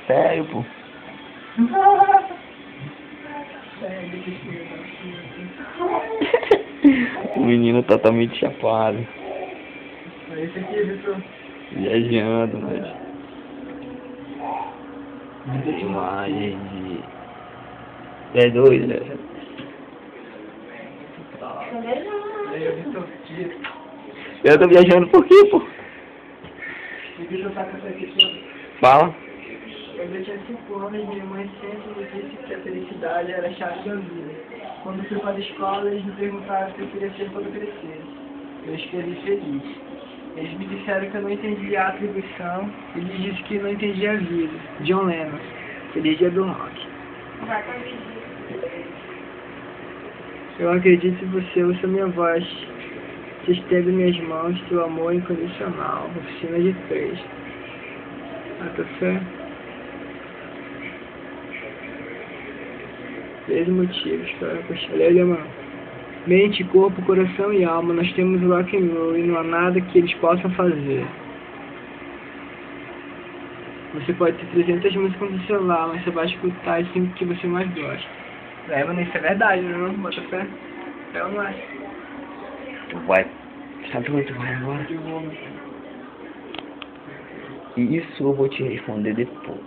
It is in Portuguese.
Sério, pô. O menino totalmente chapado. Esse aqui, Vitor. Viajando, mas... Imagem de... É doido, né? Aí, Vitor. Eu tô viajando por quê, pô? O Vitor tá com essa questão. Fala. Quando eu tinha 5 anos, minha mãe sempre me disse que a felicidade era a chave da vida. Quando fui para a escola, eles me perguntaram o que eu queria ser quando crescer. Eu escolhi feliz. Eles me disseram que eu não entendia a atribuição e me disse que não entendia a vida. John Lennon. Feliz dia do rock. Eu acredito em você, ouça minha voz. Te estendo minhas mãos, teu amor incondicional. Oficina de 3. Até fé. 3 motivos para puxar. Olha, mano. Mente, corpo, coração e alma. Nós temos o rock and roll e não há nada que eles possam fazer. Você pode ter 300 músicas no celular, mas você vai escutar as 5 que você mais gosta. É, mano, isso é verdade, não? Bota fé. É ou não é? Tu vai... Sabe onde tu vai agora? Eu vou, mano. Isso eu vou te responder depois.